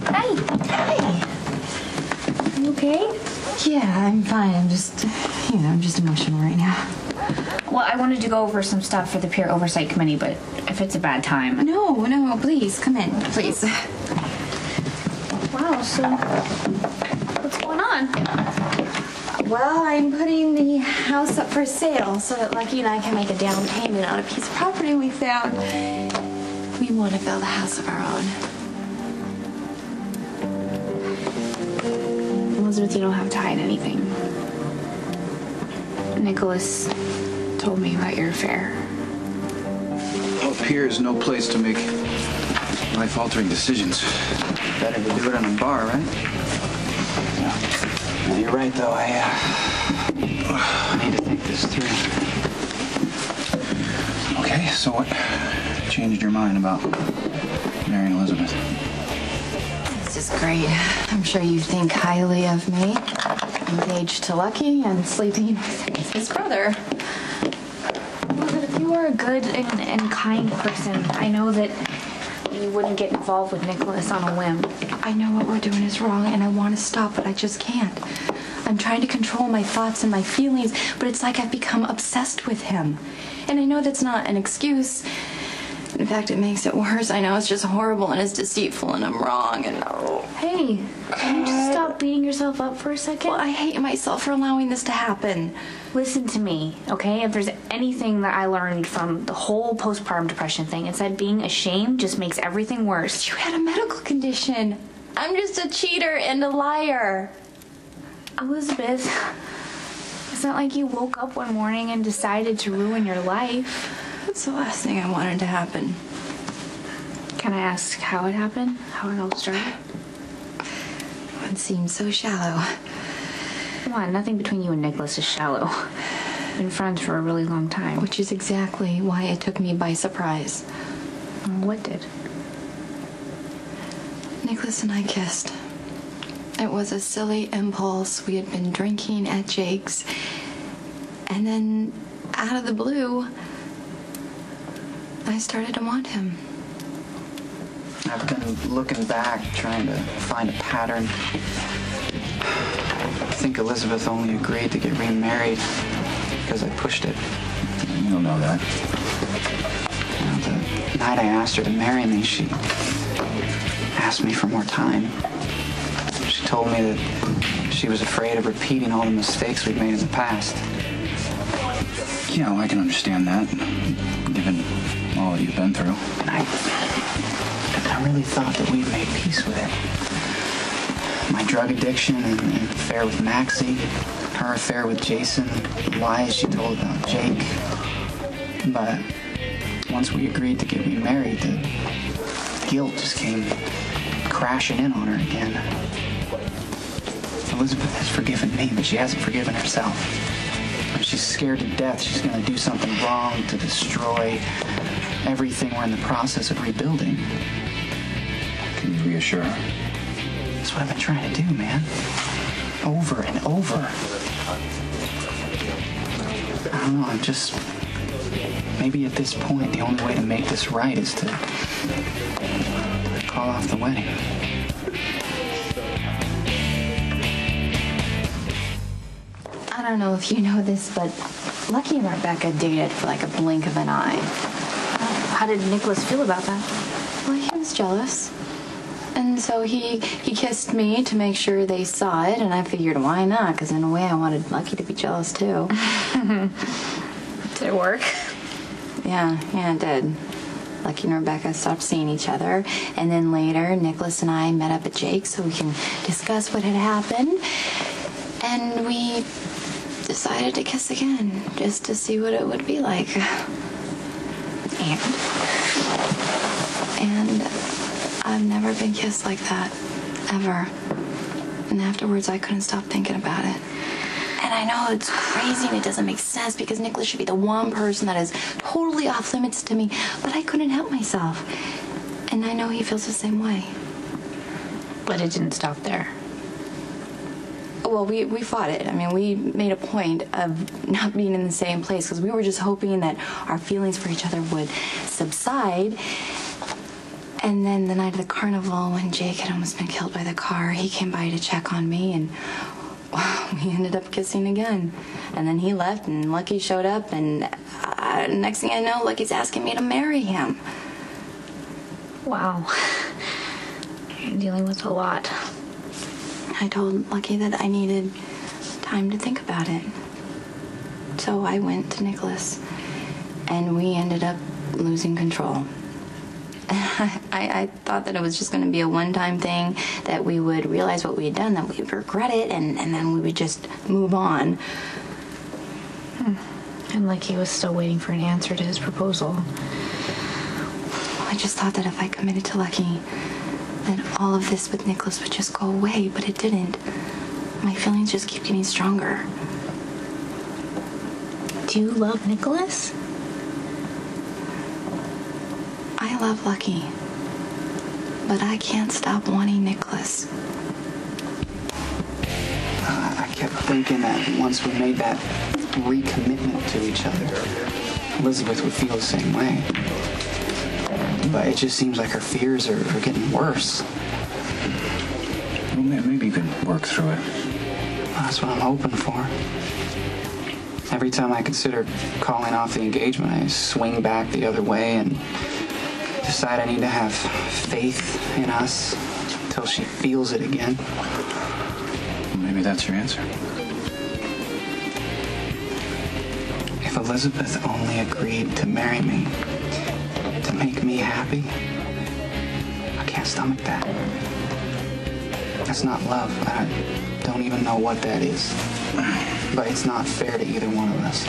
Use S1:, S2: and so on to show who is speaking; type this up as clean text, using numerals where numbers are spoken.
S1: Hi. You okay?
S2: Yeah, I'm fine. I'm just emotional right now.
S1: Well, I wanted to go over some stuff for the peer oversight committee, but if it's a bad time...
S2: No, please, come in, please.
S1: Wow, so what's going on?
S2: Well, I'm putting the house up for sale so that Lucky and I can make a down payment on a piece of property we found. We want to build a house of our own.
S1: Elizabeth, you don't have to hide anything. Nikolas told me about your affair.
S3: Well, here is no place to make life-altering decisions. Better to do it in a bar, right? Yeah. You're right, though. I need to think this through. Okay, so what changed your mind about marrying Elizabeth?
S2: This is great. I'm sure you think highly of me. Engaged to Lucky and sleeping with his brother.
S1: But if you were a good and kind person, I know that you wouldn't get involved with Nikolas on a whim.
S2: I know what we're doing is wrong, and I want to stop, but I just can't. I'm trying to control my thoughts and my feelings, but it's like I've become obsessed with him. And I know that's not an excuse. In fact, it makes it worse. I know it's just horrible and it's deceitful and I'm wrong and no.
S1: Hey, can you just stop beating yourself up for a second?
S2: Well, I hate myself for allowing this to happen.
S1: Listen to me, okay? If there's anything that I learned from the whole postpartum depression thing, it's that being ashamed just makes everything worse.
S2: You had a medical condition. I'm just a cheater and a liar.
S1: Elizabeth, it's not like you woke up one morning and decided to ruin your life.
S2: That's the last thing I wanted to happen.
S1: Can I ask how it happened? How it all started?
S2: It seems so shallow.
S1: Come on, nothing between you and Nikolas is shallow. Been friends for a really long time.
S2: Which is exactly why it took me by surprise.
S1: What did?
S2: Nikolas and I kissed. It was a silly impulse. We had been drinking at Jake's. And then, out of the blue, I started to want him.
S3: I've been looking back, trying to find a pattern. I think Elizabeth only agreed to get remarried because I pushed it. You don't know that. The night I asked her to marry me, she asked me for more time. She told me that she was afraid of repeating all the mistakes we'd made in the past. Yeah, well, I can understand that, given all that you've been through. And I really thought that we'd made peace with it. My drug addiction and affair with Maxie, her affair with Jason, the lies she told about Jake. But once we agreed to get remarried, the guilt just came crashing in on her again. Elizabeth has forgiven me, but she hasn't forgiven herself. And she's scared to death she's going to do something wrong to destroy everything we're in the process of rebuilding. Can you reassure her? That's what I've been trying to do, man. Over and over. I don't know, I'm just... Maybe at this point, the only way to make this right is to call off the wedding.
S2: I don't know if you know this, but Lucky and Rebecca dated for like a blink of an eye.
S1: How did Nikolas feel about that?
S2: Well, he was jealous. And so he kissed me to make sure they saw it, and I figured, why not? Because in a way, I wanted Lucky to be jealous, too.
S1: Did it work?
S2: Yeah, it did. Lucky and Rebecca stopped seeing each other, and then later, Nikolas and I met up at Jake's so we can discuss what had happened, and we decided to kiss again, just to see what it would be like. And I've never been kissed like that, ever. And afterwards, I couldn't stop thinking about it. And I know it's crazy and it doesn't make sense because Nikolas should be the one person that is totally off limits to me, but I couldn't help myself. And I know he feels the same way.
S1: But it didn't stop there.
S2: well, we fought it. I mean, we made a point of not being in the same place because we were just hoping that our feelings for each other would subside. And then the night of the carnival, when Jake had almost been killed by the car, he came by to check on me, and we ended up kissing again. And then he left, and Lucky showed up, and next thing I know, Lucky's asking me to marry him.
S1: Wow. You're dealing with a lot.
S2: I told Lucky that I needed time to think about it. So I went to Nikolas, and we ended up losing control. I thought that it was just going to be a one-time thing, that we would realize what we had done, that we would regret it, and then we would just move on.
S1: And Lucky was still waiting for an answer to his proposal.
S2: I just thought that if I committed to Lucky, then all of this with Nikolas would just go away, but it didn't. My feelings just keep getting stronger.
S1: Do you love Nikolas?
S2: I love Lucky, but I can't stop wanting Nikolas.
S3: I kept thinking that once we made that recommitment to each other, Elizabeth would feel the same way. But it just seems like her fears are getting worse.
S4: Well, maybe you can work through it.
S3: That's what I'm hoping for. Every time I consider calling off the engagement, I swing back the other way and decide I need to have faith in us until she feels it again.
S4: Well, maybe that's your answer.
S3: If Elizabeth only agreed to marry me, to make me happy, I can't stomach that. That's not love. I don't even know what that is. But it's not fair to either one of us.